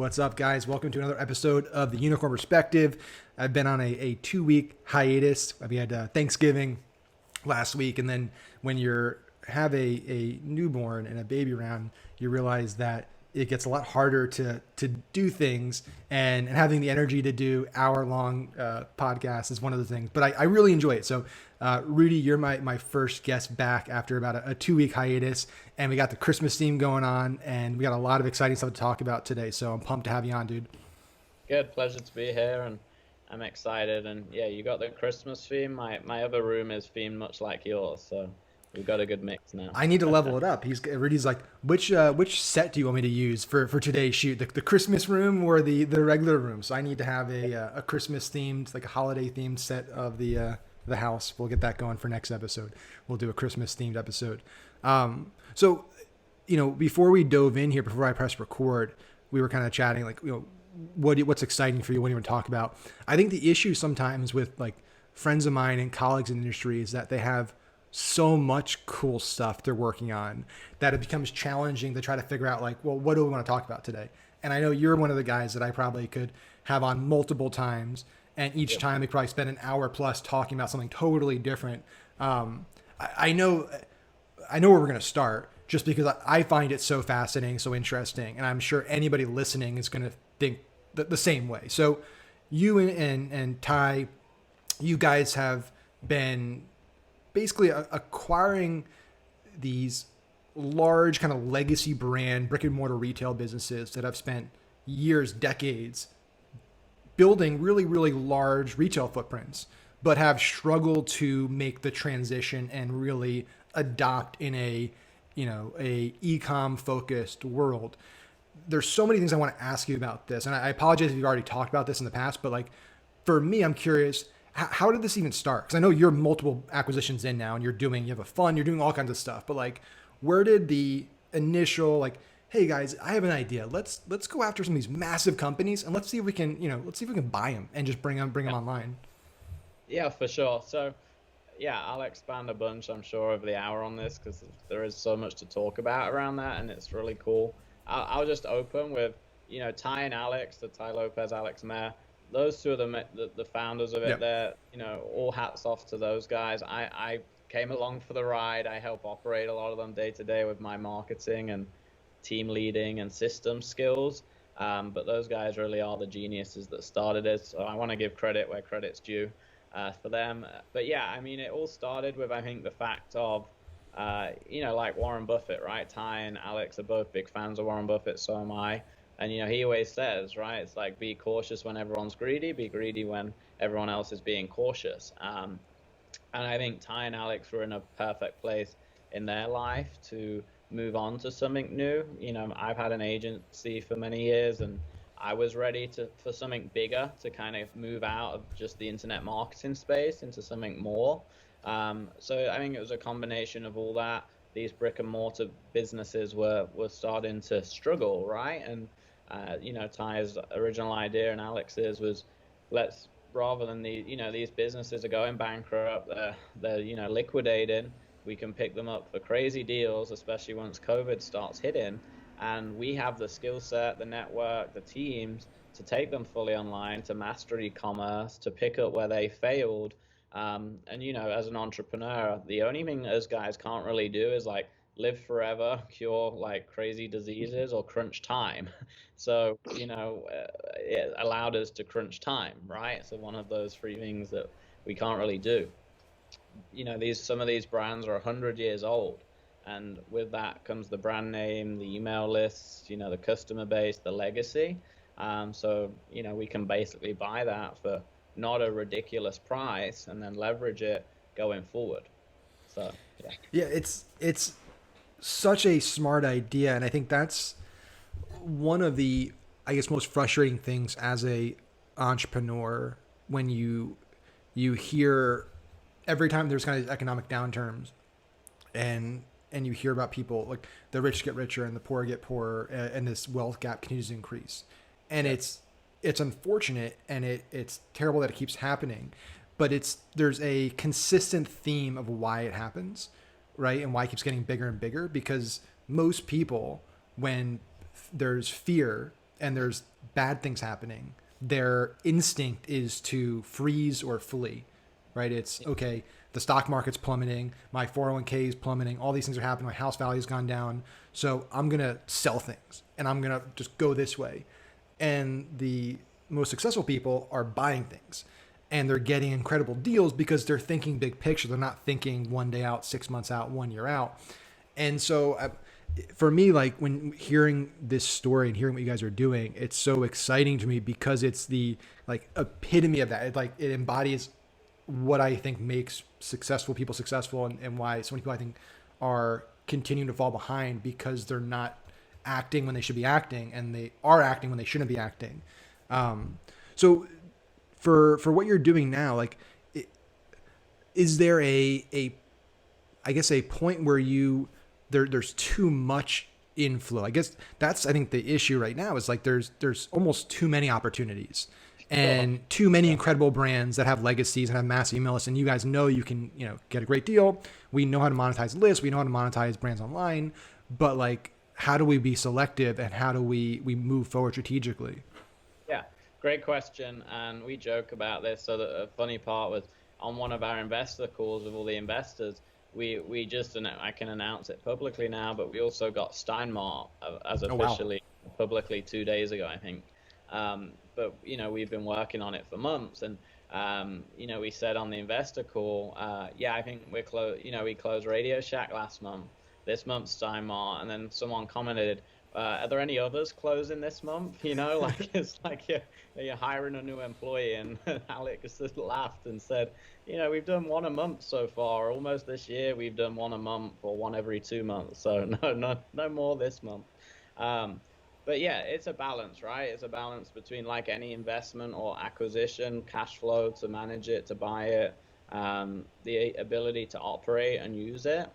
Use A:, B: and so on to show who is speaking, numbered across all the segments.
A: What's up, guys? Welcome to another episode of the Unicorn Perspective. I've been on a 2-week hiatus. We had Thanksgiving last week, and then when you have a newborn and a baby around, you realize that it gets a lot harder to do things, and having the energy to do hour-long podcasts is one of the things. But I really enjoy it. So, Rudy, you're my first guest back after about a 2-week hiatus, and we got the Christmas theme going on, and we got a lot of exciting stuff to talk about today. So I'm pumped to have you on, dude.
B: Good, pleasure to be here, and I'm excited. And yeah, you got the Christmas theme. My other room is themed much like yours, so we've got a good mix now.
A: I need to level it up. Rudy's like, which set do you want me to use for today's shoot? The Christmas room or the regular room? So I need to have a Christmas themed, like a holiday themed set of the house. We'll get that going for next episode. We'll do a Christmas themed episode. So, before we dove in here, before I press record, we were kind of chatting, like, what's exciting for you? What do you want to talk about? I think the issue sometimes with like friends of mine and colleagues in the industry is that they have so much cool stuff they're working on that it becomes challenging to try to figure out, like, well, what do we want to talk about today? And I know you're one of the guys that I probably could have on multiple times, and each time we probably spend an hour plus talking about something totally different. I know where we're going to start, just because I find it so fascinating, so interesting, and I'm sure anybody listening is going to think the same way. So you and Ty, you guys have been basically acquiring these large kind of legacy brand brick and mortar retail businesses that have spent years, decades building really, really large retail footprints, but have struggled to make the transition and really adopt in a e-com focused world. There's so many things I want to ask you about this, and I apologize if you've already talked about this in the past, but like for me, I'm curious, how did this even start? Because I know you're multiple acquisitions in now, and you have a fund, you're doing all kinds of stuff, but like, where did the initial, like, hey guys, I have an idea. Let's go after some of these massive companies, and let's see if we can buy them and just bring them online.
B: Yeah, for sure. So yeah, I'll expand a bunch, I'm sure, over the hour on this, because there is so much to talk about around that, and it's really cool. I'll just open with, Ty and Alex, the Ty Lopez, Alex Mehr. Those two are the founders of it. Yep. They're, all hats off to those guys. I came along for the ride. I help operate a lot of them day to day with my marketing and team leading and system skills. But those guys really are the geniuses that started it. So I want to give credit where credit's due for them. But yeah, I mean, it all started with, I think, the fact of, like Warren Buffett, right? Ty and Alex are both big fans of Warren Buffett. So am I. And, he always says, right, it's like, be cautious when everyone's greedy, be greedy when everyone else is being cautious. And I think Ty and Alex were in a perfect place in their life to move on to something new. I've had an agency for many years, and I was ready for something bigger, to kind of move out of just the internet marketing space into something more. So I think it was a combination of all that. These brick and mortar businesses were starting to struggle, right? And Ty's original idea and Alex's was, let's, rather than these businesses are going bankrupt, they're liquidating, we can pick them up for crazy deals, especially once COVID starts hitting, and we have the skill set, the network, the teams to take them fully online, to master e-commerce, to pick up where they failed. And as an entrepreneur, the only thing those guys can't really do is like live forever, cure like crazy diseases, or crunch time. So, it allowed us to crunch time, right? So one of those three things that we can't really do. Some of these brands are 100 years old, and with that comes the brand name, the email lists, the customer base, the legacy. So, we can basically buy that for not a ridiculous price and then leverage it going forward. So,
A: yeah, it's such a smart idea, and I think that's one of the, I guess, most frustrating things as a entrepreneur, when you hear every time there's kind of economic downturns, and you hear about people like the rich get richer and the poor get poorer, and this wealth gap continues to increase, and it's unfortunate, and it's terrible that it keeps happening, but there's a consistent theme of why it happens, right? And why it keeps getting bigger and bigger, because most people, when there's fear and there's bad things happening, their instinct is to freeze or flee, right? It's okay, the stock market's plummeting, my 401k is plummeting, all these things are happening, my house value's gone down, so I'm going to sell things and I'm going to just go this way. And the most successful people are buying things and they're getting incredible deals because they're thinking big picture. They're not thinking 1 day out, 6 months out, 1 year out. And so for me, like when hearing this story and hearing what you guys are doing, it's so exciting to me because it's the like epitome of that. It embodies what I think makes successful people successful, and why so many people I think are continuing to fall behind because they're not acting when they should be acting, and they are acting when they shouldn't be acting. So for what you're doing now, like, is there I guess a point where there's too much inflow? I guess I think the issue right now is like there's almost too many opportunities and too many incredible brands that have legacies and have massive email lists, and you guys know you can get a great deal. We know how to monetize lists, we know how to monetize brands online, but like, how do we be selective and how do we move forward strategically?
B: Yeah, great question. And we joke about this. So the funny part was on one of our investor calls with all the investors, we just, and I can announce it publicly now, but we also got Steinmart as officially publicly 2 days ago, I think. But we've been working on it for months, and we said on the investor call, I think we closed RadioShack last month. This month Steinmart, and then someone commented, are there any others closing this month? Like it's like you're hiring a new employee, and Alex just laughed and said, we've done one a month so far. Almost this year, we've done one a month or one every 2 months. So no more this month. But yeah, it's a balance, right? It's a balance between, like any investment or acquisition, cash flow to manage it, to buy it, the ability to operate and use it.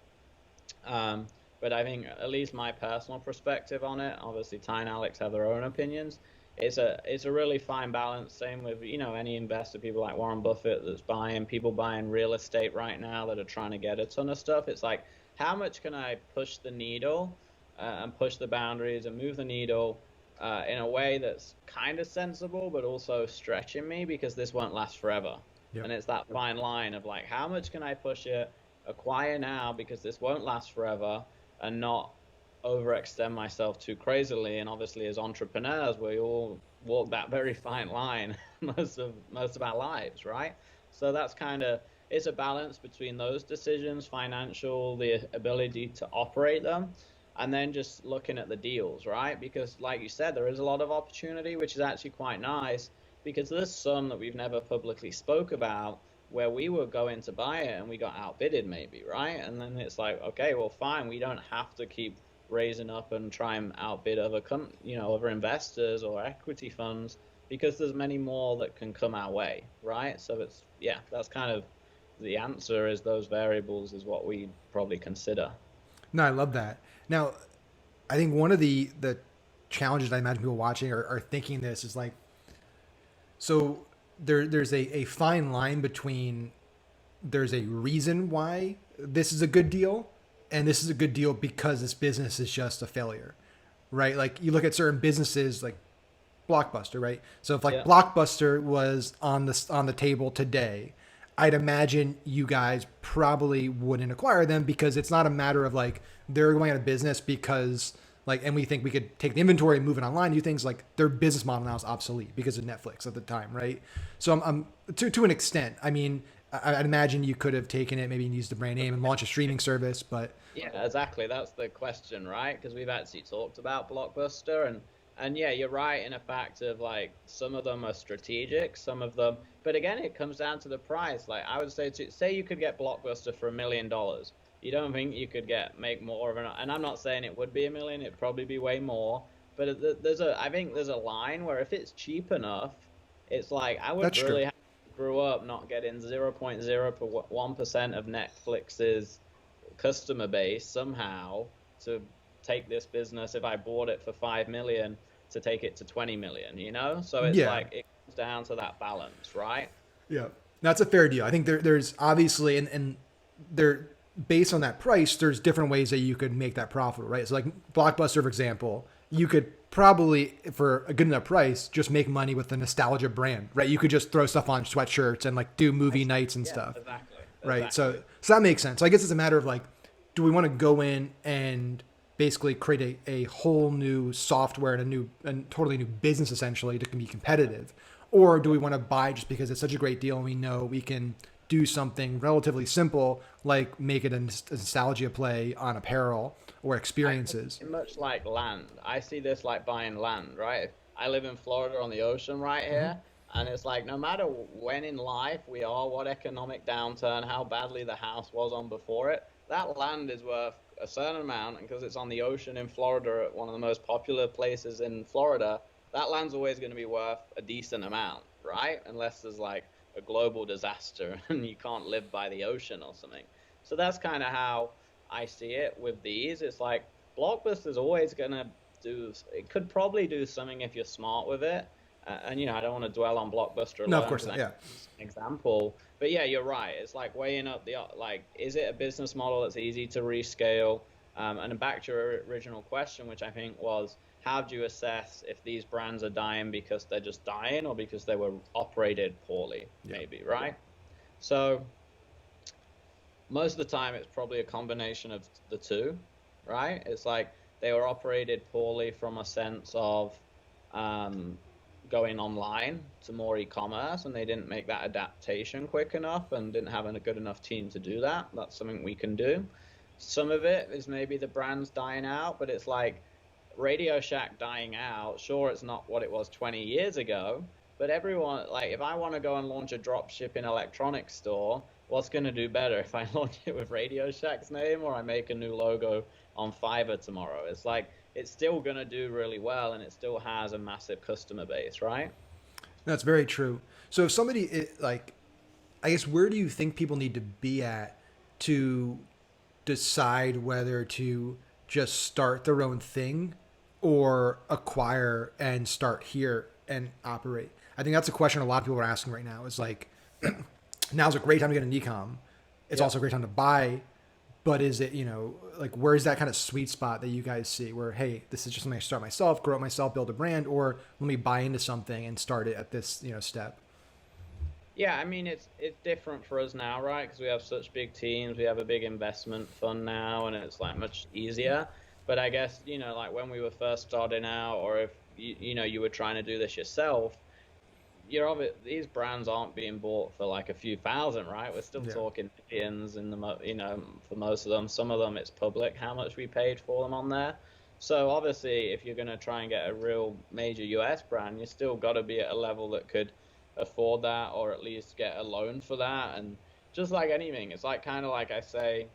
B: But I think, at least my personal perspective on it, obviously Ty and Alex have their own opinions. It's a really fine balance. Same with any investor, people like Warren Buffett that's people buying real estate right now that are trying to get a ton of stuff. It's like, how much can I push the needle and push the boundaries and move the needle in a way that's kind of sensible, but also stretching me, because this won't last forever. Yep. And it's that fine line of like, how much can I push it, acquire now because this won't last forever, and not overextend myself too crazily. And obviously, as entrepreneurs, we all walk that very fine line most of our lives, right? So that's it's a balance between those decisions, financial, the ability to operate them, and then just looking at the deals, right? Because like you said, there is a lot of opportunity, which is actually quite nice, because there's some that we've never publicly spoke about where we were going to buy it and we got outbidded maybe, right? And then it's like, okay, well, fine, we don't have to keep raising up and try and outbid other investors or equity funds, because there's many more that can come our way, right? So that's kind of the answer, is those variables is what we probably consider.
A: No, I love that. Now, I think one of the challenges I imagine people watching are thinking this is like, so there's a fine line between, there's a reason why this is a good deal, and this is a good deal because this business is just a failure, right? Like you look at certain businesses like Blockbuster, right? So if Blockbuster was on the table today, I'd imagine you guys probably wouldn't acquire them, because it's not a matter of like they're going out of business because like, and we think we could take the inventory and move it online, do things. Like their business model now is obsolete because of Netflix at the time, right? So I'm to an extent. I mean, I'd imagine you could have taken it, maybe used the brand name and launched a streaming service, but
B: yeah, exactly. That's the question, right? Because we've actually talked about Blockbuster, and yeah, you're right in a fact of like some of them are strategic, some of them, but again, it comes down to the price. Like I would say you could get Blockbuster for $1 million. You don't think you could make more of and I'm not saying it would be $1 million, it'd probably be way more, but I think there's a line where if it's cheap enough, it's like, I would really have to grow up not getting 0.01% of Netflix's customer base somehow to take this business, if I bought it for 5 million, to take it to 20 million, so it's like it comes down to that balance, right?
A: Yeah, that's a fair deal. I think there's obviously, and there, based on that price, there's different ways that you could make that profitable, right? So like Blockbuster, for example, you could probably for a good enough price, just make money with the nostalgia brand, right? You could just throw stuff on sweatshirts and like do movie nights and
B: Yeah,
A: stuff,
B: exactly.
A: right?
B: Exactly.
A: So that makes sense. So I guess it's a matter of like, do we want to go in and basically create a whole new software and totally new business essentially to be competitive, or do we want to buy just because it's such a great deal and we know we can do something relatively simple like make it a nostalgia play on apparel or experiences?
B: Much like land. I see this like buying land, right? I live in Florida on the ocean right
A: Mm-hmm.
B: here, and it's like no matter when in life we are, what economic downturn, how badly the house was on before it, that land is worth a certain amount, and because it's on the ocean in Florida, at one of the most popular places in Florida, that land's always going to be worth a decent amount, right? Unless there's like a global disaster and you can't live by the ocean or something. So that's kind of how I see it with these. It's like Blockbuster's always gonna do. It could probably do something if you're smart with it. And I don't want to dwell on Blockbuster
A: No, of
B: alone
A: course
B: because
A: not.
B: I
A: Yeah.
B: use an example. But yeah, you're right. It's like weighing up the like, is it a business model that's easy to rescale? And back to your original question, which I think was, how do you assess if these brands are dying because they're just dying or because they were operated poorly,
A: Yeah.
B: maybe, right? So most of the time it's probably a combination of the two, right? It's like they were operated poorly from a sense of um, going online to more e-commerce, and they didn't make that adaptation quick enough and didn't have a good enough team to do that. That's something we can do. Some of it is maybe the brand's dying out, but it's like Radio Shack dying out. Sure, it's not what it was 20 years ago, but everyone, like, if I want to go and launch a drop shipping electronics store, what's going to do better if I launch it with Radio Shack's name or I make a new logo on Fiverr tomorrow? It's like, it's still going to do really well and it still has a massive customer base, right?
A: That's very true. So if somebody like, I guess, where do you think people need to be at to decide whether to just start their own thing or acquire and start here and operate? I think that's a question a lot of people are asking right now. Is like, now's a great time to get an ecom. It's
B: Yeah.
A: also a great time to buy, but is it, like, where's that kind of sweet spot that you guys see where, hey, this is just something I start myself, grow it myself, build a brand, or let me buy into something and start it at this, step?
B: Yeah, I mean it's different for us now, right? Because we have such big teams, we have a big investment fund now, and it's like much easier. But I guess, like when we were first starting out, or if you were trying to do this yourself, these brands aren't being bought for like a few thousand, right? We're still
A: Yeah.
B: talking millions for most of them. Some of them it's public how much we paid for them on there. So obviously, if you're going to try and get a real major US brand, you still got to be at a level that could afford that, or at least get a loan for that. And just like anything, it's like kind of like I say,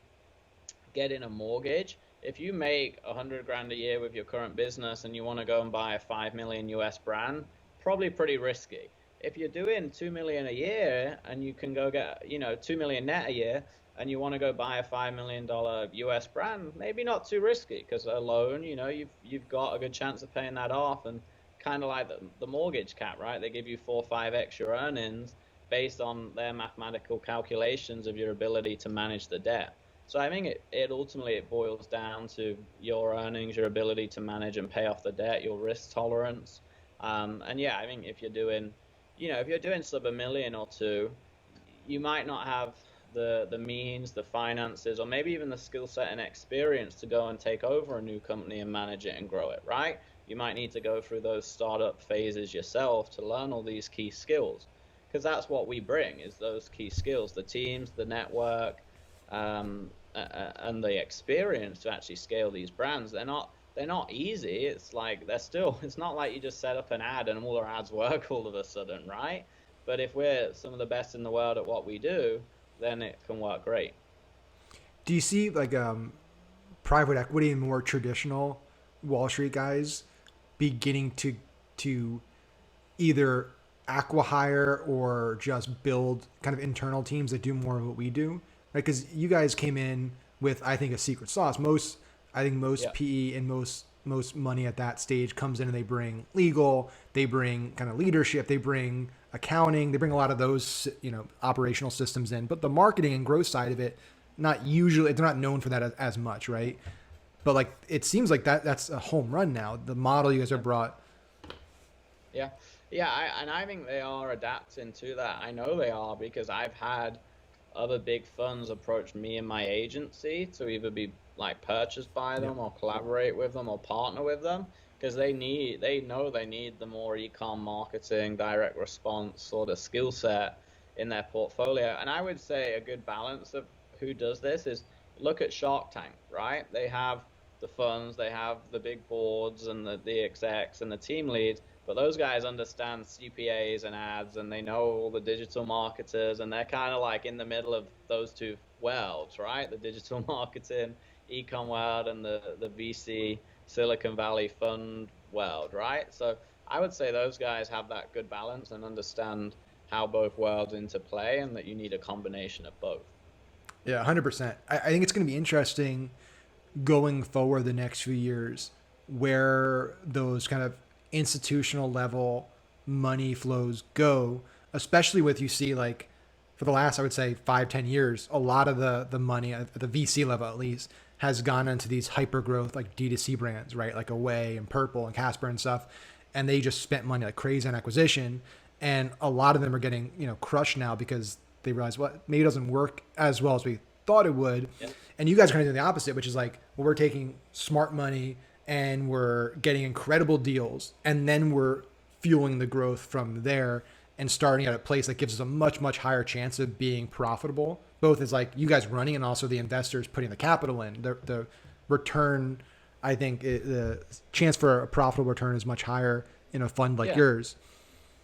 B: getting a mortgage. If you make 100 grand a year with your current business and you want to go and buy a 5 million US brand, probably pretty risky. If you're doing 2 million a year and you can go get 2 million net a year and you want to go buy a $5 million US brand, maybe not too risky because a loan, you've got a good chance of paying that off, and kind of like the mortgage cap, right? They give you 4 or 5 extra earnings based on their mathematical calculations of your ability to manage the debt. So I think it ultimately it boils down to your earnings, your ability to manage and pay off the debt, your risk tolerance. And yeah, I think if you're doing sub a million or two, you might not have the means, the finances, or maybe even the skill set and experience to go and take over a new company and manage it and grow it, right? You might need to go through those startup phases yourself to learn all these key skills, because that's what we bring is those key skills, the teams, the network, and the experience to actually scale these brands. They're not easy. It's like they're still. It's not like you just set up an ad and all our ads work all of a sudden, right? But if we're some of the best in the world at what we do, then it can work great.
A: Do you see like private equity and more traditional Wall Street guys beginning to either acquire or just build kind of internal teams that do more of what we do? Right? Because you guys came in with, I think, a secret sauce. I think most
B: Yeah.
A: PE and most money at that stage comes in and they bring legal, they bring kind of leadership, they bring accounting, they bring a lot of those operational systems in. But the marketing and growth side of it, not usually, they're not known for that as much, right? but like it seems like that's a home run now. The model you guys have brought.
B: Yeah, yeah, and I think they are adapting to that. I know they are because I've had other big funds approach me and my agency to either be like purchased by
A: Yeah.
B: them or collaborate with them or partner with them because they know they need the more e-com marketing, direct response sort of skill set in their portfolio. And I would say a good balance of who does this is look at Shark Tank, right? They have the funds, they have the big boards and the execs and the team leads, but those guys understand CPAs and ads, and they know all the digital marketers, and they're kind of like in the middle of those two worlds, right? The digital marketing, ecom world, and the VC Silicon Valley fund world, right? So I would say those guys have that good balance and understand how both worlds interplay, and that you need a combination of both.
A: Yeah, 100%. I think it's going to be interesting going forward the next few years where those kind of institutional level money flows go, especially with you see like for the last, I would say 5-10 years, a lot of the money at the VC level at least has gone into these hyper growth like D2C brands, right? Like Away and Purple and Casper and stuff. And they just spent money like crazy on acquisition. And a lot of them are getting, crushed now because they realize what maybe it doesn't work as well as we thought it would.
B: Yeah.
A: And you guys are kind of doing the opposite, which is like, well, we're taking smart money and we're getting incredible deals. And then we're fueling the growth from there and starting at a place that gives us a much, much higher chance of being profitable, both as like you guys running and also the investors putting the capital in. The return, I think the chance for a profitable return is much higher in a fund like
B: Yeah.
A: yours.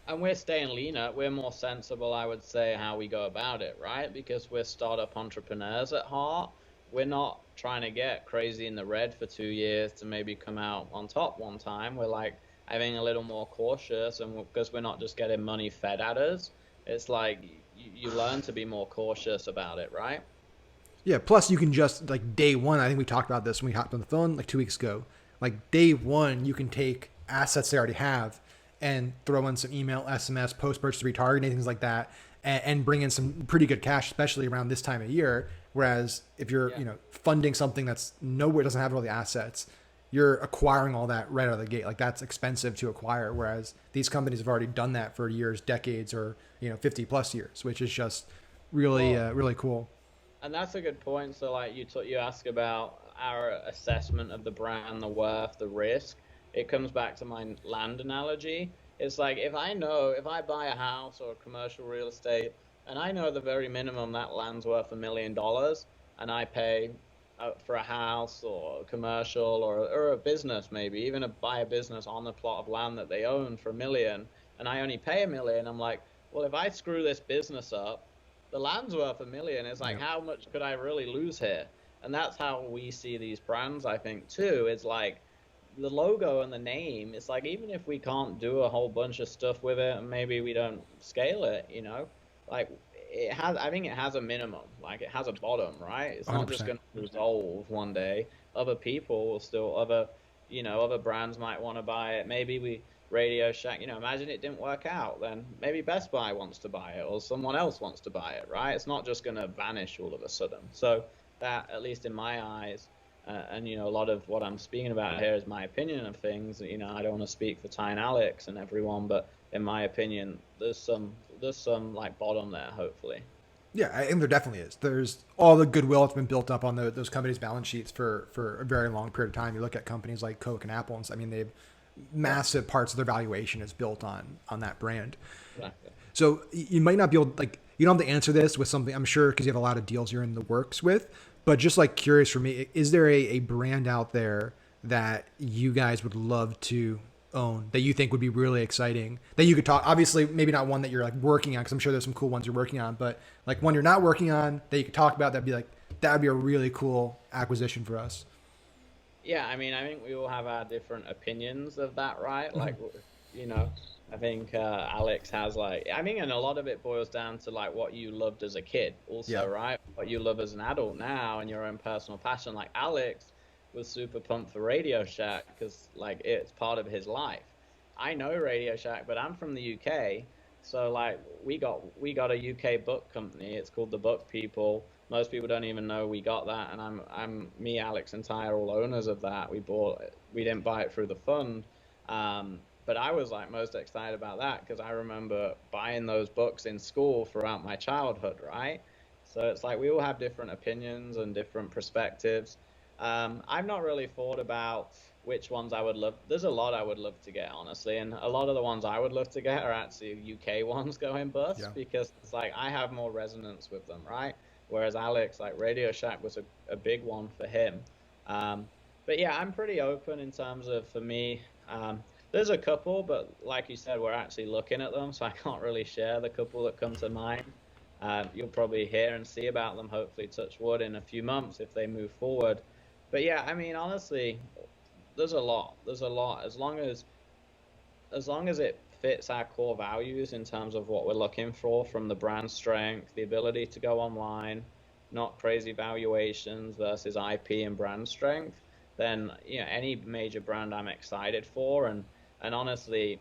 B: And we're staying leaner. We're more sensible, I would say, how we go about it, right? Because we're startup entrepreneurs at heart. We're not trying to get crazy in the red for 2 years to maybe come out on top one time. We're like having a little more cautious, and because we're not just getting money fed at us, it's like you learn to be more cautious about it, right?
A: Yeah. Plus, you can just like day one. I think we talked about this when we hopped on the phone like 2 weeks ago. Like day one, you can take assets they already have and throw in some email, SMS, post purchase retargeting, things like that, and bring in some pretty good cash, especially around this time of year. Whereas if you're
B: Yeah.
A: funding something that's nowhere, doesn't have all the assets, you're acquiring all that right out of the gate. Like that's expensive to acquire. Whereas these companies have already done that for years, decades, or 50+ years, which is just really
B: Well,
A: really cool.
B: and that's a good point. So, like you ask about our assessment of the brand, the worth, the risk. It comes back to my land analogy. It's like if I buy a house or commercial real estate, and I know the very minimum that land's worth $1 million, and I pay for a house or a commercial or a business, maybe even buy a business on the plot of land that they own for 1 million, and I only pay 1 million. I'm like, well, if I screw this business up, the land's worth 1 million. It's like,
A: Yeah,
B: how much could I really lose here? And that's how we see these brands, I think, too. It's like the logo and the name. It's like, even if we can't do a whole bunch of stuff with it and maybe we don't scale it, like I think it has a minimum, like it has a bottom, right? It's not just
A: 100%.
B: going to resolve one day. Other people will still, other brands might want to buy it. Maybe Radio Shack, imagine it didn't work out, then maybe Best Buy wants to buy it or someone else wants to buy it, right? It's not just going to vanish all of a sudden. So that, at least in my eyes, and a lot of what I'm speaking about here is my opinion of things. I don't want to speak for Ty and Alex and everyone, but in my opinion, there's some like bottom there, hopefully.
A: Yeah, I think there definitely is. There's all the goodwill that's been built up on those companies' balance sheets for a very long period of time. You look at companies like Coke and Apple, and I mean, they've
B: Yeah,
A: massive parts of their valuation is built on that brand.
B: exactly.
A: So you might not be able like you don't have to answer this with something I'm sure because you have a lot of deals you're in the works with. But just like curious for me, is there a brand out there that you guys would love to own that you think would be really exciting that you could talk? Obviously, maybe not one that you're like working on because I'm sure there's some cool ones you're working on, but like one you're not working on that you could talk about that'd be like that would be a really cool acquisition for us.
B: Yeah, I mean, I think we all have our different opinions of that, right?
A: Mhm.
B: Like, you know, I think Alex has like, I mean, and a lot of it boils down to like what you loved as a kid,
A: Yeah,
B: also, right? What you love as an adult now and your own personal passion. Like Alex was super pumped for Radio Shack because like it's part of his life. I know Radio Shack, but I'm from the UK, So like we got a UK book company. It's called the Book People. Most people don't even know we got that, and I'm me, Alex, and Ty are all owners of that. We didn't buy it through the fund, but I was like most excited about that because I remember buying those books in school throughout my childhood, right? So it's like we all have different opinions and different perspectives. I've not really thought about which ones I would love. There's a lot I would love to get, honestly, and a lot of the ones I would love to get are actually UK ones going bust
A: Yeah.
B: because it's like I have more resonance with them, right? Whereas Alex, like RadioShack was a big one for him. Um, but yeah, I'm pretty open in terms of for me. There's a couple, but like you said, we're actually looking at them, so I can't really share the couple that come to mind. You'll probably hear and see about them, hopefully, touch wood, in a few months if they move forward. But yeah, I mean, honestly, there's a lot. There's a lot. As long as it fits our core values in terms of what we're looking for from the brand strength, the ability to go online, not crazy valuations versus IP and brand strength, then any major brand I'm excited for. And honestly,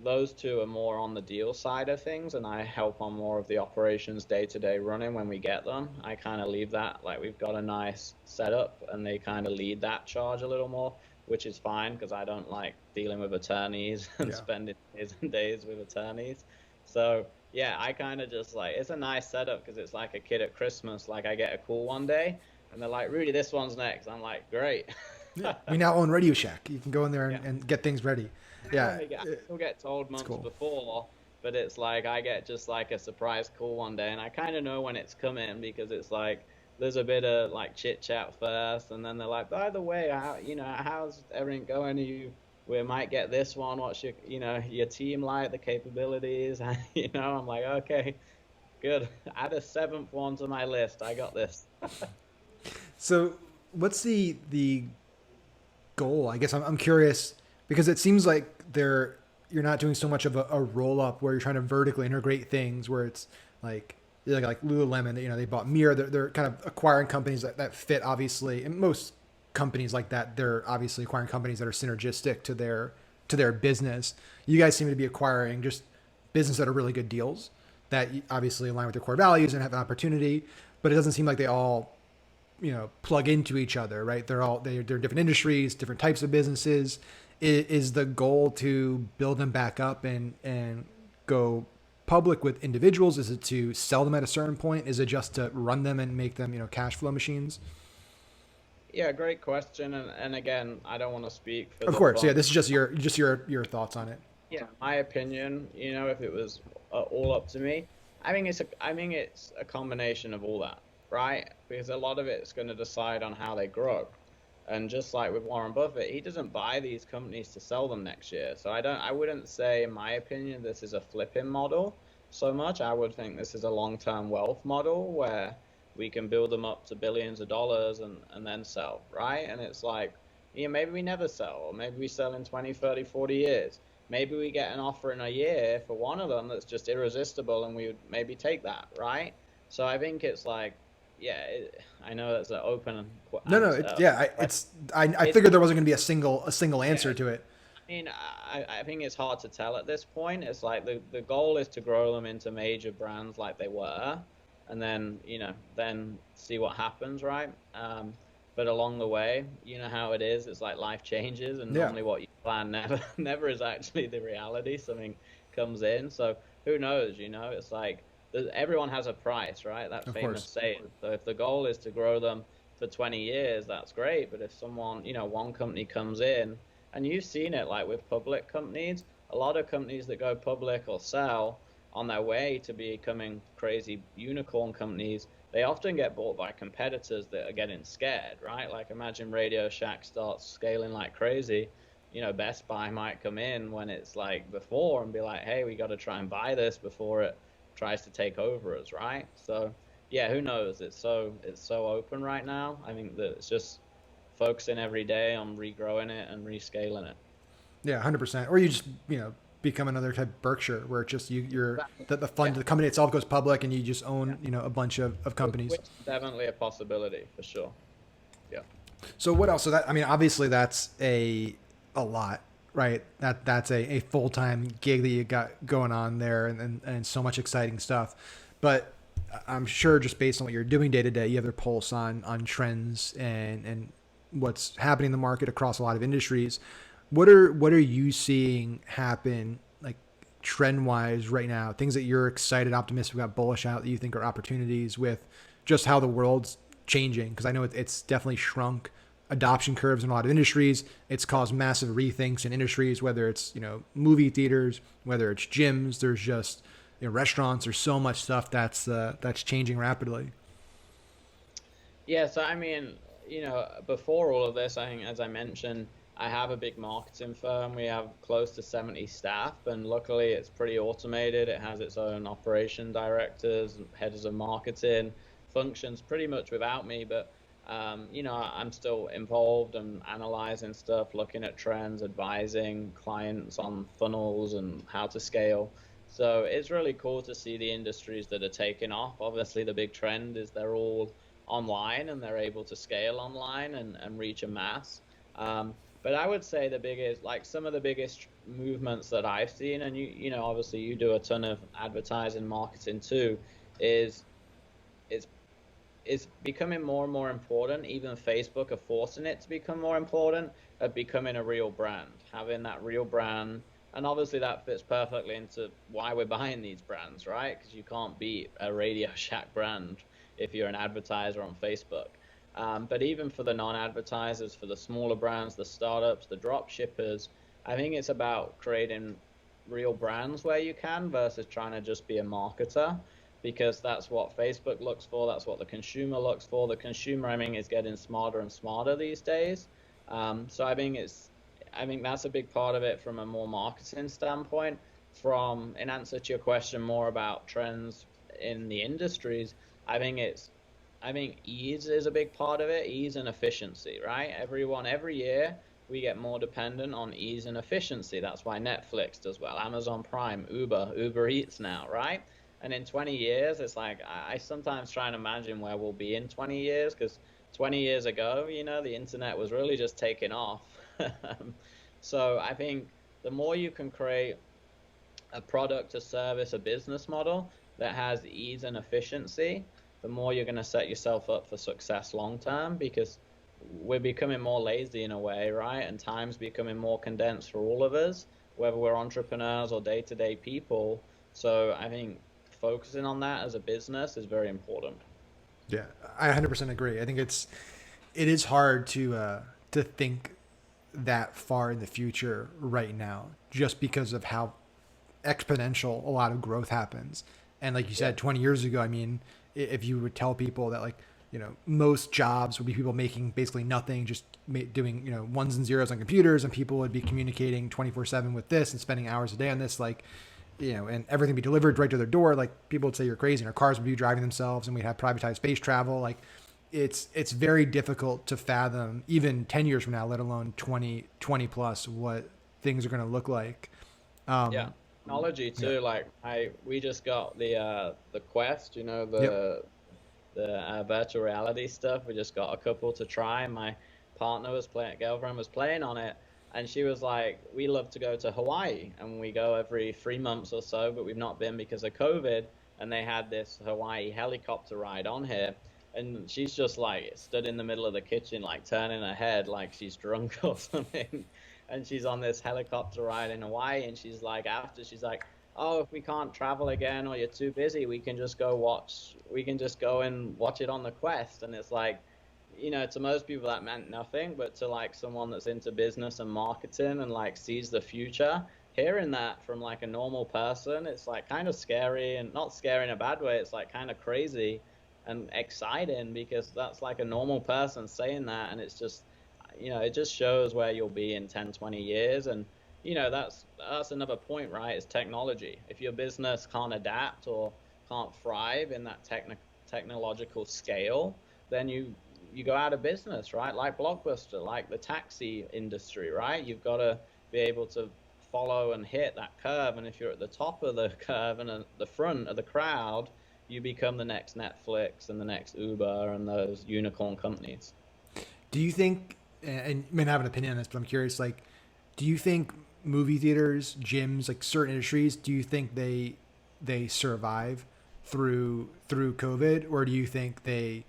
B: those two are more on the deal side of things, and I help on more of the operations day-to-day running when we get them. I kind of leave that, like we've got a nice setup, and they kind of lead that charge a little more, which is fine because I don't like dealing with attorneys and
A: Yeah.
B: spending days and days with attorneys. So yeah, I kind of just like it's a nice setup because it's like a kid at Christmas. Like I get a call one day, and they're like, "Rudy, this one's next." I'm like, "Great."
A: Yeah. We now own RadioShack. You can go in there
B: Yeah.
A: and get things ready.
B: I
A: Yeah.
B: only get, I still get told
A: It's
B: months
A: cool.
B: before, but it's like I get just like a surprise call one day, and I kind of know when it's coming because it's like there's a bit of like chit chat first, and then they're like, by the way, how's everything going? We might get this one. What's your team like, the capabilities? I'm like, okay, good. Add a seventh one to my list. I got this.
A: So what's the goal? I guess I'm curious because it seems like you're not doing so much of a roll up where you're trying to vertically integrate things where it's like Lululemon, they bought Mehr. They're kind of acquiring companies that fit obviously, and most companies like that, they're obviously acquiring companies that are synergistic to their business. You guys seem to be acquiring just business that are really good deals that obviously align with your core values and have an opportunity, but it doesn't seem like they all plug into each other, right? They're different industries, different types of businesses. Is the goal to build them back up and go public with individuals? Is it to sell them at a certain point? Is it just to run them and make them cash flow machines?
B: Yeah, great question. And again, I don't want to speak for
A: Of
B: the
A: course, yeah.
B: fund.
A: This is just your thoughts on it.
B: Yeah, my opinion, if it was all up to me, I think it's a combination of all that, right? Because a lot of it's going to decide on how they grow. And just like with Warren Buffett, he doesn't buy these companies to sell them next year. So I wouldn't say, in my opinion, this is a flipping model so much. I would think this is a long-term wealth model where we can build them up to billions of dollars and then sell, right? And it's like, maybe we never sell, or maybe we sell in 20, 30, 40 years. Maybe we get an offer in a year for one of them that's just irresistible, and we would maybe take that, right? So I think it's like, yeah, I know that's an open
A: No, no,
B: answer.
A: I
B: It's
A: figured there wasn't going to be a single
B: yeah.
A: answer to it.
B: I mean, I think it's hard to tell at this point. It's like the goal is to grow them into major brands like they were, and then then see what happens, right? But along the way, you know how it is. It's like life changes, and
A: Yeah,
B: normally what you plan never never is actually the reality. Something comes in, so who knows? It's like everyone has a price, right? That
A: of
B: famous
A: course.
B: saying. So if the goal is to grow them for 20 years, that's great. But if someone, one company comes in, and you've seen it like with public companies, a lot of companies that go public or sell on their way to becoming crazy unicorn companies, they often get bought by competitors that are getting scared, right? Like imagine Radio Shack starts scaling like crazy. Best Buy might come in when it's like before and be like, hey, we got to try and buy this before it tries to take over us, right? So yeah, who knows? It's so open right now. I think that it's just focusing every day on regrowing it and rescaling it.
A: Yeah, 100%. Or you just become another type of Berkshire, where it's just you're
B: Exactly.
A: the
B: Yeah,
A: fund, the company itself goes public, and you just
B: yeah.
A: own a bunch of companies.
B: Which is definitely a possibility for sure. Yeah.
A: So what else? So that, I mean, obviously that's a lot. right? That's a full-time gig that you got going on there, and so much exciting stuff. But I'm sure just based on what you're doing day to day, you have their pulse on trends and what's happening in the market across a lot of industries. What are you seeing happen like trend wise right now? Things that you're excited, optimistic about, bullish out that you think are opportunities with just how the world's changing? Because I know it's definitely shrunk adoption curves in a lot of industries. It's caused massive rethinks in industries, whether it's movie theaters, whether it's gyms. There's just restaurants. There's so much stuff that's changing rapidly.
B: Yeah, so I mean, before all of this, I think, as I mentioned, I have a big marketing firm. We have close to 70 staff, and luckily it's pretty automated. It has its own operation directors, heads of marketing, functions pretty much without me, but I'm still involved and analyzing stuff, looking at trends, advising clients on funnels and how to scale. So it's really cool to see the industries that are taking off. Obviously, the big trend is they're all online and they're able to scale online and reach a mass. But I would say the biggest, like some of the biggest movements that I've seen, and obviously you do a ton of advertising marketing too, is it's it's becoming more and more important. Even Facebook are forcing it to become more important at becoming a real brand, having that real brand. And obviously that fits perfectly into why we're buying these brands, right? Because you can't beat a Radio Shack brand if you're an advertiser on Facebook. But even for the non-advertisers, for the smaller brands, the startups, the drop shippers, I think it's about creating real brands where you can versus trying to just be a marketer, because that's what Facebook looks for. That's what the consumer looks for. The consumer, I mean, is getting smarter and smarter these days. So I think that's a big part of it from a more marketing standpoint. From in answer to your question more about trends in the industries, I think I think ease is a big part of it. Ease and efficiency, right? Every year we get more dependent on ease and efficiency. That's why Netflix does well, Amazon Prime, Uber Eats now, right? And in 20 years, it's like I sometimes try and imagine where we'll be in 20 years, because 20 years ago, the internet was really just taking off. So I think the more you can create a product, a service, a business model that has ease and efficiency, the more you're going to set yourself up for success long term, because we're becoming more lazy in a way, right? And time's becoming more condensed for all of us, whether we're entrepreneurs or day-to-day people. So I think focusing on that as a business is very important.
A: Yeah, I 100% agree. I think it is hard to think that far in the future right now, just because of how exponential a lot of growth happens. And like you
B: Yeah.
A: said, 20 years ago, I mean, if you would tell people that like, most jobs would be people making basically nothing, just doing, ones and zeros on computers, and people would be communicating 24/7 with this and spending hours a day on this, like, and everything be delivered right to their door. Like people would say you're crazy, and our cars would be driving themselves, and we'd have privatized space travel. Like it's very difficult to fathom even 10 years from now, let alone 20 plus, what things are going to look like.
B: Yeah.
A: Um,
B: Technology
A: yeah.
B: too. Like we just got the Quest,
A: Yep.
B: the virtual reality stuff. We just got a couple to try. My girlfriend was playing on it, and she was like, "We love to go to Hawaii, and we go every 3 months or so, but we've not been because of COVID." And they had this Hawaii helicopter ride on here, and she's just like stood in the middle of the kitchen, like turning her head, like she's drunk or something. And she's on this helicopter ride in Hawaii, and she's like, oh, if we can't travel again or you're too busy, we can just go and watch it on the Quest. And it's like, to most people that meant nothing, but to like someone that's into business and marketing and like sees the future, hearing that from like a normal person, it's like kind of scary, and not scary in a bad way. It's like kind of crazy and exciting, because that's like a normal person saying that. And it's just, it just shows where you'll be in 10, 20 years. And that's another point, right? Is technology. If your business can't adapt or can't thrive in that technological scale, then you go out of business, right? Like Blockbuster, like the taxi industry, right? You've got to be able to follow and hit that curve. And if you're at the top of the curve and at the front of the crowd, you become the next Netflix and the next Uber and those unicorn companies.
A: Do you think, and you may not have an opinion on this, but I'm curious, like, Do you think movie theaters, gyms, like certain industries, do you think they survive through COVID, or do you think they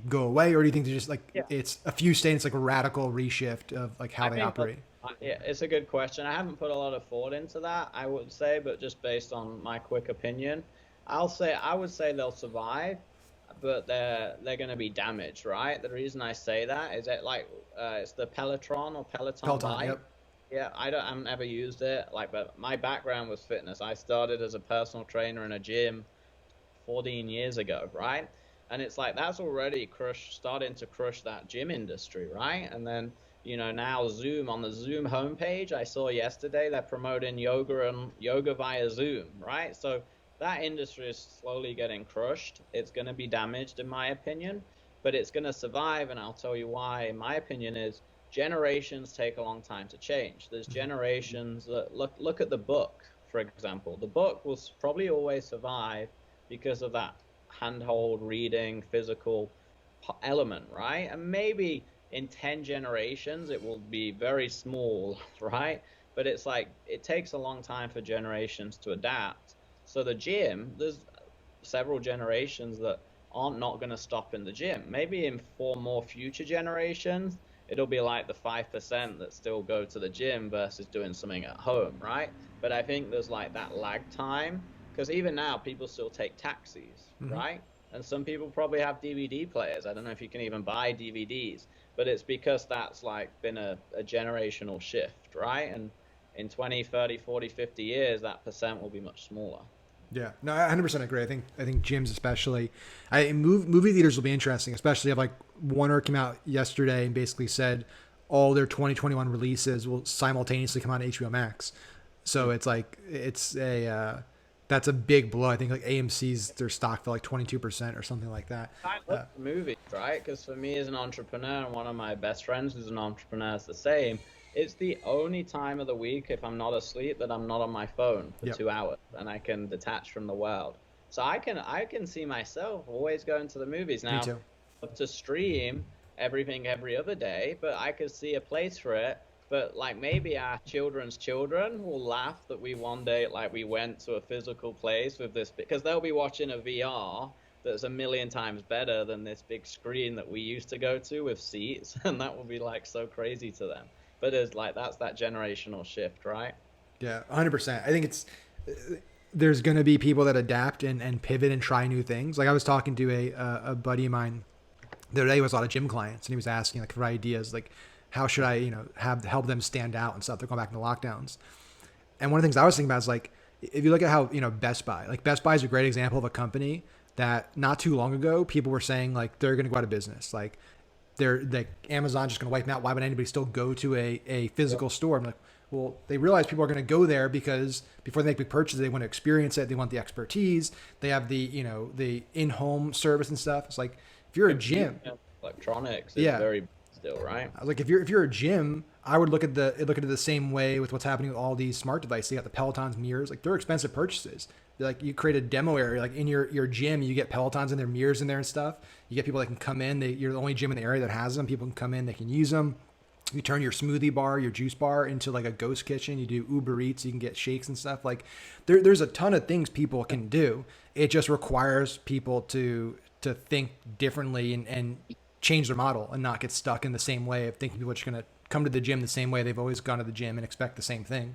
A: go away, or do you think they just like
B: Yeah.
A: it's a few states like a radical reshift of like how
B: I
A: they
B: think
A: operate?
B: yeah, it's a good question. I haven't put a lot of thought into that, I would say, but just based on my quick opinion, I would say they'll survive, but they're going to be damaged, right? The reason I say that is that like it's the Peloton
A: Peloton,
B: bike.
A: yep.
B: Yeah, I haven't ever used it. Like, but my background was fitness. I started as a personal trainer in a gym 14 years ago, right? And it's like that's already starting to crush that gym industry, right? And then, now Zoom, on the Zoom homepage, I saw yesterday they're promoting yoga and yoga via Zoom, right? So that industry is slowly getting crushed. It's going to be damaged, in my opinion, but it's going to survive. And I'll tell you why. In my opinion, is generations take a long time to change. There's generations that look at the book, for example. The book will probably always survive because of that handhold reading physical element, right? And maybe in 10 generations it will be very small, right? But it's like it takes a long time for generations to adapt. So the gym, there's several generations that aren't not going to stop in the gym. Maybe in 4 more future generations, it'll be like the 5% that still go to the gym versus doing something at home, right? But I think there's like that lag time because even now people still take taxis,
A: Mm-hmm.
B: right? And some people probably have DVD players. I don't know if you can even buy DVDs, but it's because that's like been a generational shift, right? And in 20, 30, 40, 50 years, that percent will be much smaller.
A: Yeah, no, I 100% agree. I think gyms especially, movie theaters will be interesting, especially if like Warner came out yesterday and basically said all their 2021 releases will simultaneously come on HBO Max. So it's like it's a that's a big blow. I think like AMC's their stock fell like 22% or something like that.
B: I love movies, right? Because for me as an entrepreneur, and one of my best friends who's an entrepreneur is the same, it's the only time of the week, if I'm not asleep, that I'm not on my phone for
A: Yep,
B: 2 hours and I can detach from the world. So I can see myself always going to the movies.
A: me
B: Now,
A: too.
B: love to stream everything every other day, but I could see a place for it. But like maybe our children's children will laugh that we one day like we went to a physical place with this because they'll be watching a VR that's a million times better than this big screen that we used to go to with seats, and that will be like so crazy to them. But it's like that's that generational shift, right?
A: Yeah, 100%. I think it's there's going to be people that adapt and pivot and try new things. Like I was talking to a buddy of mine the other day, was a lot of gym clients, and he was asking like for ideas, like how should I have help them stand out and stuff. They're going back into lockdowns, and one of the things I was thinking about is like if you look at how Best Buy is a great example of a company that not too long ago people were saying like they're going to go out of business, like they're like Amazon's just going to wipe them out. Why would anybody still go to a physical store? I'm like, well, they realize people are going to go there because before they make big purchases, they want to experience it. They want the expertise. They have the in-home service and stuff. It's like if you're a gym,
B: Electronics is
A: yeah.
B: very still, right?
A: I was like, if you're a gym, I would look at it the same way with what's happening with all these smart devices. You got the Pelotons, Mehrs, like they're expensive purchases. They're like you create a demo area, like in your gym, you get Pelotons and their mirrors in there and stuff. You get people that can come in. You're the only gym in the area that has them. People can come in, they can use them. You turn your smoothie bar, your juice bar into like a ghost kitchen. You do Uber Eats, you can get shakes and stuff. Like there's a ton of things people can do. It just requires people to think differently and change their model and not get stuck in the same way of thinking people are just going to come to the gym the same way they've always gone to the gym and expect the same thing.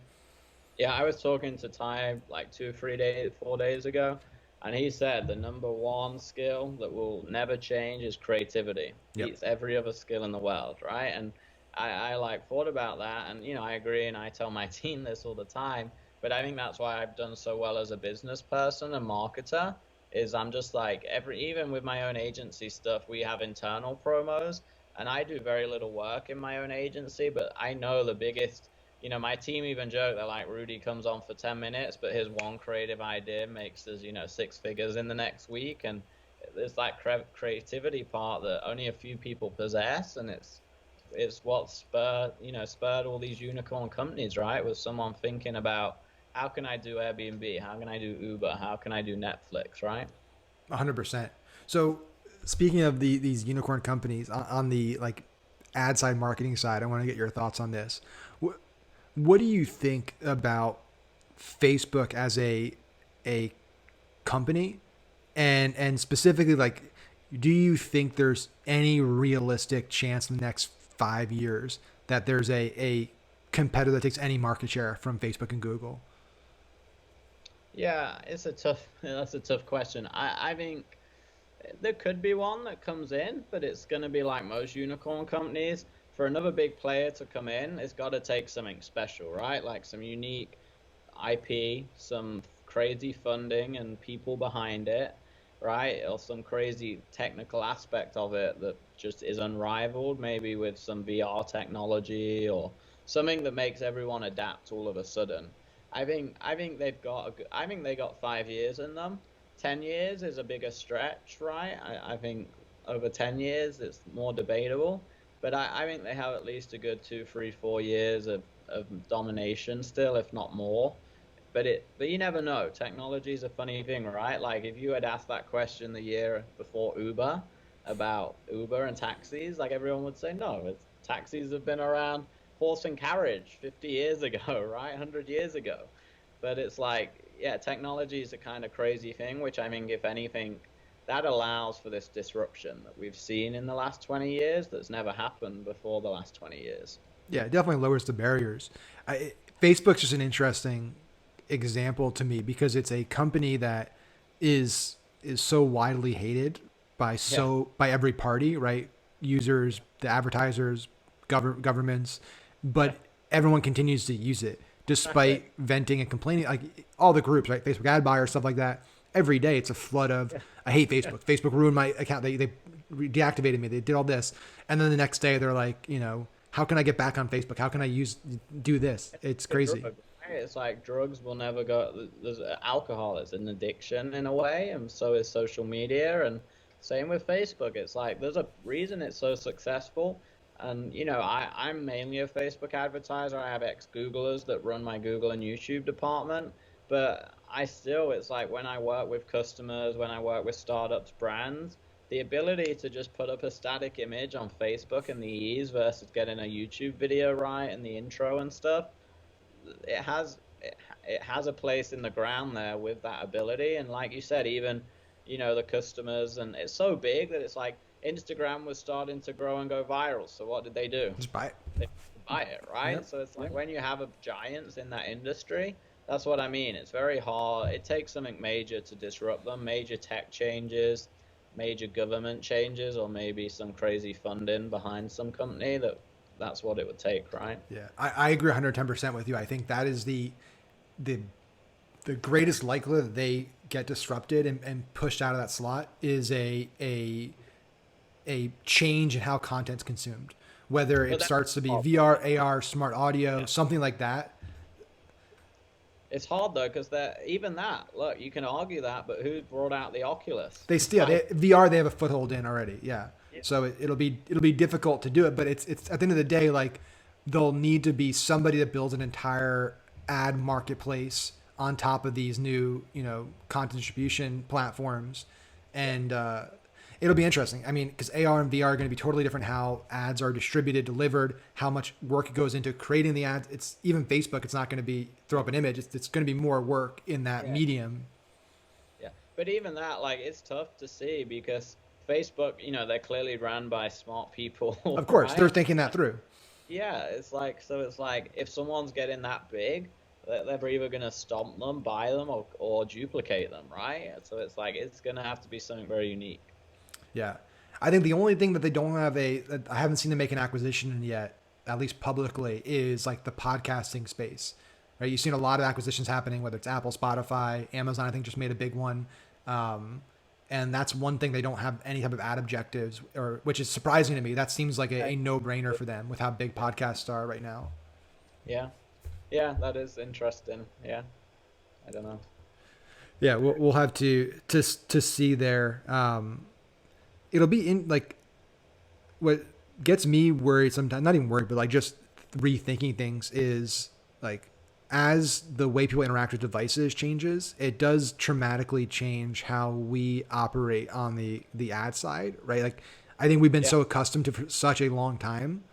B: Yeah, I was talking to Ty like 2, 3 days, 4 days ago, and he said the number one skill that will never change is creativity.
A: Yep.
B: Beats every other skill in the world, right? And I like thought about that, and I agree, and I tell my team this all the time. But I think that's why I've done so well as a business person and marketer. Is I'm just like even with my own agency stuff, we have internal promos, and I do very little work in my own agency, but I know the biggest my team even joke, they're like, Rudy comes on for 10 minutes, but his one creative idea makes us, 6 figures in the next week. And there's that creativity part that only a few people possess. And it's what spurred all these unicorn companies, right? With someone thinking about how can I do Airbnb? How can I do Uber? How can I do Netflix, right?
A: 100%. So speaking of these unicorn companies on the like ad side marketing side, I want to get your thoughts on this. what do you think about Facebook as a company, and specifically, like, do you think there's any realistic chance in the next 5 years that there's a competitor that takes any market share from Facebook and Google?
B: Yeah, that's a tough question. I think there could be one that comes in, but it's going to be like most unicorn companies. For another big player to come in, it's got to take something special, right? Like some unique IP, some crazy funding and people behind it, right? Or some crazy technical aspect of it that just is unrivaled, maybe with some VR technology or something that makes everyone adapt all of a sudden. I think I think they got 5 years in them. 10 years is a bigger stretch, right? I think over 10 years it's more debatable, but I think they have at least a good 2, 3, 4 years of domination still, if not more. But you never know. Technology is a funny thing, right? Like if you had asked that question the year before Uber about Uber and taxis, like everyone would say no. Taxis have been around horse and carriage 50 years ago, right? 100 years ago. But it's like, yeah, technology is a kind of crazy thing, which I think, if anything, that allows for this disruption that we've seen in the last 20 years that's never happened before the last 20 years.
A: Yeah, it definitely lowers the barriers. Facebook's just an interesting example to me because it's a company that is so widely hated by
B: Yeah,
A: by every party, right? Users, the advertisers, governments,
B: yeah,
A: but everyone continues to use it
B: exactly.
A: despite venting and complaining. Like all the groups, right? Facebook ad buyers, stuff like that. Every day, it's a flood of
B: Yeah,
A: I hate
B: yeah,
A: Facebook. Facebook ruined my account. They deactivated me. They did all this, and then the next day they're like, how can I get back on Facebook? How can I do this? It's
B: a drug,
A: crazy.
B: right? It's like drugs will never go. There's alcohol is an addiction in a way, and so is social media, and same with Facebook. It's like there's a reason it's so successful. And I'm mainly a Facebook advertiser. I have ex-Googlers that run my Google and YouTube department, but it's like when I work with customers, when I work with startups, brands, the ability to just put up a static image on Facebook and the ease versus getting a YouTube video right and the intro and stuff, it has a place in the ground there with that ability. And like you said, even the customers, and it's so big that it's like Instagram was starting to grow and go viral. So what did they do?
A: Just buy it.
B: They buy it, right?
A: Yep.
B: So it's like
A: Yep.
B: when you have a giants in that industry, that's what I mean. It's very hard. It takes something major to disrupt them, major tech changes, major government changes, or maybe some crazy funding behind some company that's what it would take, right?
A: Yeah, I agree 110% with you. I think that is the the greatest likelihood that they get disrupted and pushed out of that slot is a change in how content's consumed. Whether
B: But
A: it
B: that's
A: starts to be
B: hard.
A: VR, AR, smart audio,
B: Yeah.
A: something like that.
B: It's hard though, because even that, look, you can argue that, but who brought out the Oculus?
A: They
B: It's
A: still
B: like,
A: VR they have a foothold in already. Yeah,
B: yeah,
A: so it'll be difficult to do it, but it's at the end of the day, like, there'll need to be somebody that builds an entire ad marketplace on top of these new content distribution platforms,
B: yeah,
A: and it'll be interesting. I mean, because AR and VR are going to be totally different. How ads are distributed, delivered, how much work goes into creating the ads. It's even Facebook. It's not going to be throw up an image. It's going to be more work in that
B: yeah,
A: medium.
B: yeah. But even that, like, it's tough to see because Facebook, they're clearly run by smart people,
A: Of course, they're
B: right?
A: thinking that through.
B: Yeah, it's like if someone's getting that big, they're either gonna stomp them, buy them, or duplicate them, right? So it's like it's gonna have to be something very unique.
A: Yeah. I think the only thing that they don't have that I haven't seen them make an acquisition in yet, at least publicly, is like the podcasting space. Right? You've seen a lot of acquisitions happening, whether it's Apple, Spotify, Amazon, I think just made a big one. Um, and that's one thing they don't have any type of ad objectives, or which is surprising to me. That seems like
B: Okay.
A: a no-brainer for them with how big podcasts are right now.
B: Yeah, yeah, that is interesting. Yeah, I don't know.
A: Yeah, we'll have to see there. It'll be in like what gets me worried sometimes, not even worried, but like just rethinking things is like as the way people interact with devices changes, it does dramatically change how we operate on the ad side, right? Like I think we've been
B: Yeah,
A: so accustomed to for such a long time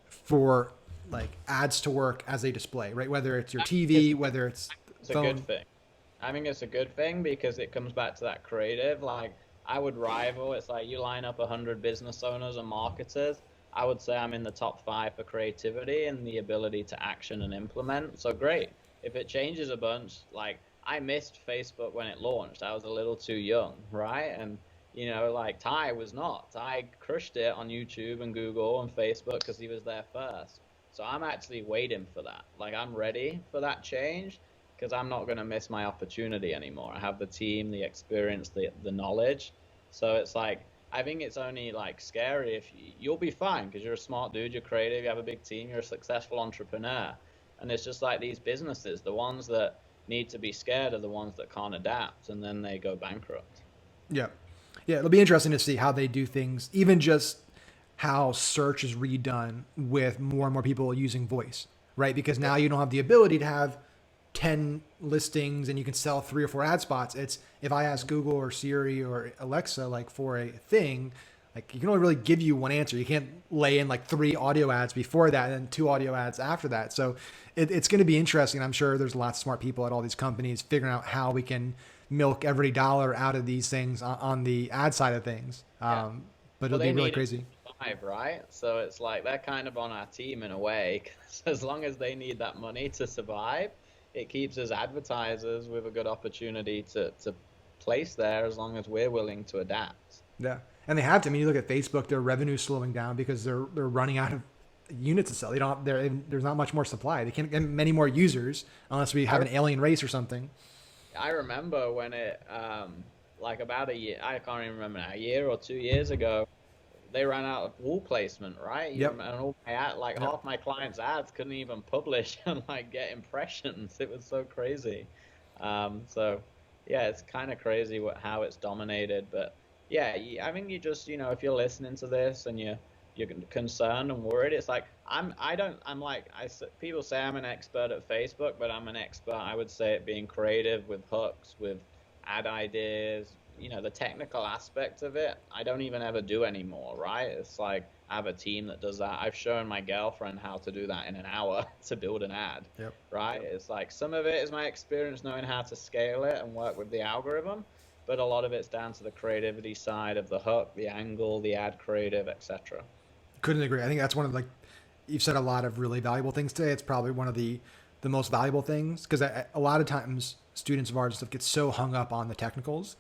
A: for like ads to work as a display, right? Whether it's your TV, whether it's
B: It's a good
A: phone.
B: thing. I think it's a good thing because it comes back to that creative. Like I would rival. It's like you line up 100 business owners and marketers. I would say I'm in the top five for creativity and the ability to action and implement. So great. If it changes a bunch, like I missed Facebook when it launched. I was a little too young, right? And like Ty was not. Ty crushed it on YouTube and Google and Facebook because he was there first. So I'm actually waiting for that. Like I'm ready for that change because I'm not going to miss my opportunity anymore. I have the team, the experience, the knowledge. So it's like, I think it's only like scary if you'll be fine because you're a smart dude, you're creative, you have a big team, you're a successful entrepreneur. And it's just like these businesses, the ones that need to be scared are the ones that can't adapt and then they go bankrupt.
A: Yeah. Yeah. It'll be interesting to see how they do things, even just how search is redone with more and more people using voice, right? Because now you don't have the ability to have 10 listings and you can sell 3 or 4 ad spots. It's if I ask Google or Siri or Alexa, like for a thing, like you can only really give you one answer. You can't lay in like 3 audio ads before that and then 2 audio ads after that. So it's going to be interesting. I'm sure there's lots of smart people at all these companies figuring out how we can milk every dollar out of these things on the ad side of things.
B: Yeah.
A: But
B: Well,
A: it'll
B: they
A: be really
B: need it
A: crazy.
B: to survive, right? So it's like they're kind of on our team in a way. 'Cause as long as they need that money to survive, it keeps us advertisers with a good opportunity to place there as long as we're willing to adapt.
A: Yeah, and they have to. I mean, you look at Facebook; their revenue's slowing down because they're running out of units to sell. They don't. There's not much more supply. They can't get many more users unless we have
B: I
A: an alien race or something.
B: I remember when it like about a year, I can't even remember now, a year or 2 years ago, they ran out of wall placement, right?
A: Yep.
B: And all my like
A: Yep.
B: half my clients' ads couldn't even publish and like get impressions. It was so crazy. So yeah, it's kind of crazy how it's dominated. But yeah, I think you just if you're listening to this and you're concerned and worried, it's like I don't I'm like people say I'm an expert at Facebook, but I'm an expert, I would say, at being creative with hooks, with ad ideas, the technical aspect of it, I don't even ever do anymore, right? It's like I have a team that does that. I've shown my girlfriend how to do that in an hour to build an ad,
A: Yep.
B: right? It's like some of it is my experience knowing how to scale it and work with the algorithm, but a lot of it's down to the creativity side of the hook, the angle, the ad creative, etc.
A: Couldn't agree. I think that's one of you've said a lot of really valuable things today. It's probably one of the most valuable things because a lot of times students of ours and stuff get so hung up on the technicals.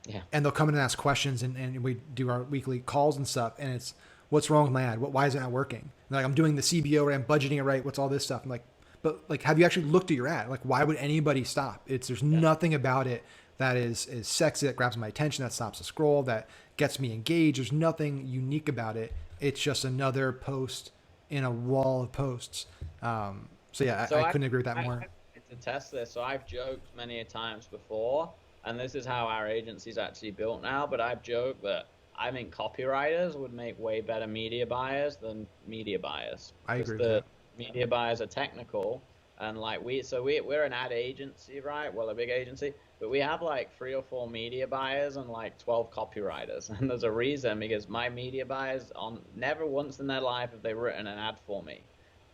B: Yeah.
A: And they'll come in and ask questions, and we do our weekly calls and stuff. And it's, what's wrong with my ad? Why is it not working? And like, I'm doing the CBO right, I'm budgeting it right. What's all this stuff? I'm like, but like, have you actually looked at your ad? Like, why would anybody stop? There's nothing about it that is sexy, that grabs my attention, that stops the scroll, that gets me engaged. There's nothing unique about it. It's just another post in a wall of posts. So yeah,
B: So
A: I couldn't agree with that more.
B: to test this. So I've joked many a times before, and this is how our agency's actually built now. But I've joked that I think copywriters would make way better media buyers than media buyers.
A: I
B: Because
A: agree with
B: the
A: that.
B: media buyers are technical, and like we're an ad agency, right? Well, a big agency, but we have like 3 or 4 media buyers and like 12 copywriters. And there's a reason, because my media buyers on never once in their life have they written an ad for me.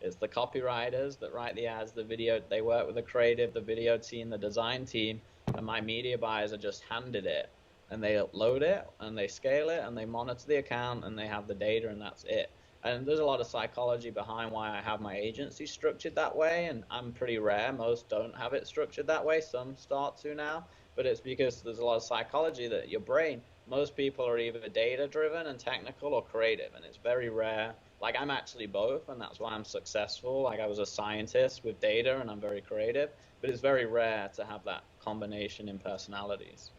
B: It's the copywriters that write the ads, the video, they work with the creative, the video team, the design team, and my media buyers are just handed it, and they upload it and they scale it and they monitor the account and they have the data, and that's it. And there's a lot of psychology behind why I have my agency structured that way, and I'm pretty rare. Most don't have it structured that way. Some start to now, but it's because there's a lot of psychology that your brain, most people are either data driven and technical or creative, and it's very rare. Like I'm actually both, and that's why I'm successful. Like I was a scientist with data and I'm very creative, but it's very rare to have that combination in personalities.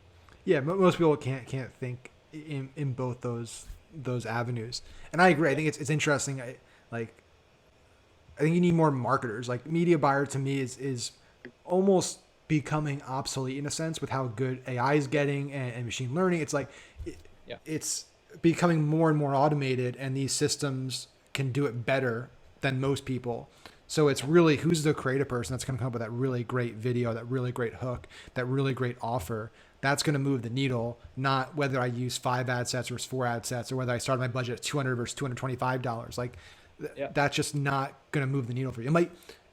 A: Yeah, most people can't think in both those avenues, and I agree. I think it's interesting. I think you need more marketers. Like media buyer to me is almost becoming obsolete in a sense with how good AI is getting and machine learning. It's like
B: Yeah.
A: it's becoming more and more automated, and these systems can do it better than most people. So it's really who's the creative person that's going to come up with that really great video, that really great hook, that really great offer. That's going to move the needle, not whether I use 5 ad sets versus 4 ad sets, or whether I start my budget at $200 versus $225. Like
B: Yeah.
A: That's just not going to move the needle for you.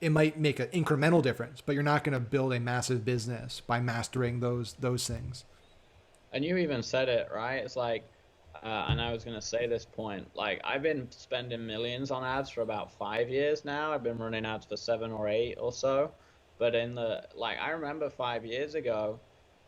A: It might make an incremental difference, but you're not going to build a massive business by mastering those things.
B: And you even said it, right? It's like, and I was going to say this point, like I've been spending millions on ads for about 5 years now. I've been running ads for 7 or 8 or so. But like, I remember 5 years ago,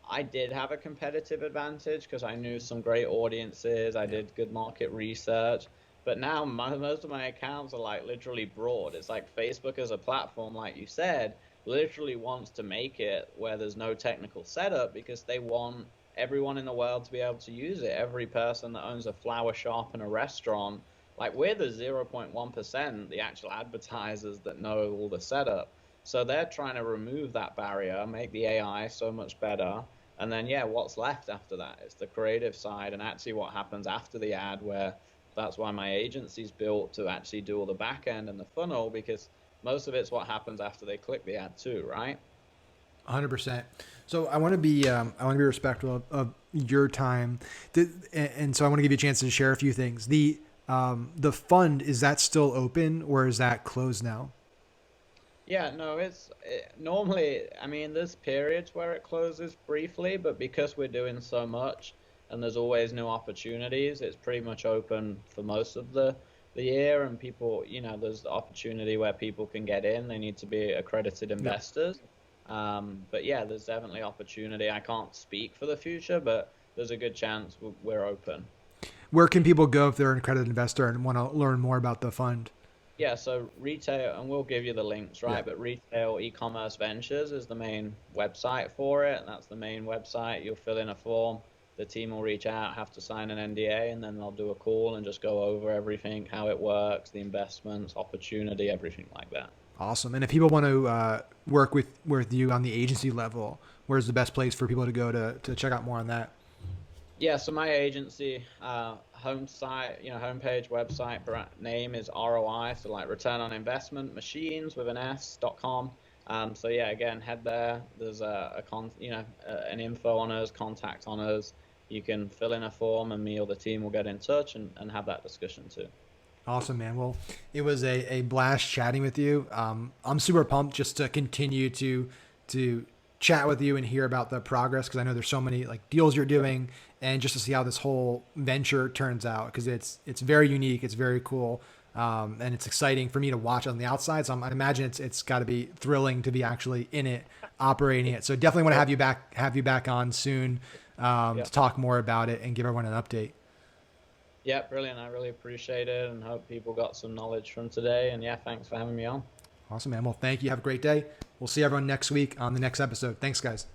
B: I did have a competitive advantage because I knew some great audiences. I
A: Yeah.
B: did good market research. But now most of my accounts are like literally broad. It's like Facebook as a platform, like you said, literally wants to make it where there's no technical setup because they want everyone in the world to be able to use it. Every person that owns a flower shop and a restaurant, like we're the 0.1%, the actual advertisers that know all the setup. So they're trying to remove that barrier, make the AI so much better. And then, yeah, what's left after that? It's the creative side and actually what happens after the ad, where that's why my agency's built to actually do all the back end and the funnel, because most of it's what happens after they click the ad too, right?
A: 100%. So I want to be respectful of your time, and so I want to give you a chance to share a few things. The fund, is that still open or is that closed now?
B: Yeah, no, normally, I mean, there's periods where it closes briefly, but because we're doing so much and there's always new opportunities, it's pretty much open for most of the year. And people, there's the opportunity where people can get in. They need to be accredited
A: Yep.
B: investors. But yeah, there's definitely opportunity. I can't speak for the future, but there's a good chance we're open.
A: Where can people go if they're an accredited investor and want to learn more about the fund?
B: Yeah, so retail, and we'll give you the links,
A: Yeah.
B: right? But Retail Ecommerce Ventures is the main website for it. And that's the main website. You'll fill in a form. The team will reach out, have to sign an NDA, and then they'll do a call and just go over everything, how it works, the investments, opportunity, everything like that.
A: Awesome. And if people want to work with you on the agency level, where's the best place for people to go to check out more on that?
B: Yeah, so my agency homepage, website, name is ROI, so like return on investment machines with an S.com. So yeah, again, head there. There's an info on us, contact on us. You can fill in a form, and me or the team will get in touch and have that discussion too.
A: Awesome, man. Well, it was a blast chatting with you. I'm super pumped just to continue to chat with you and hear about the progress because I know there's so many like deals you're doing, and just to see how this whole venture turns out because it's very unique, it's very cool, and it's exciting for me to watch on the outside. So I imagine it's got to be thrilling to be actually in it, operating it. So definitely want to have you back on soon
B: Yeah.
A: to talk more about it and give everyone an update.
B: Yeah, brilliant. I really appreciate it and hope people got some knowledge from today. And yeah, thanks for having me on.
A: Awesome, man. Well, thank you. Have a great day. We'll see everyone next week on the next episode. Thanks, guys.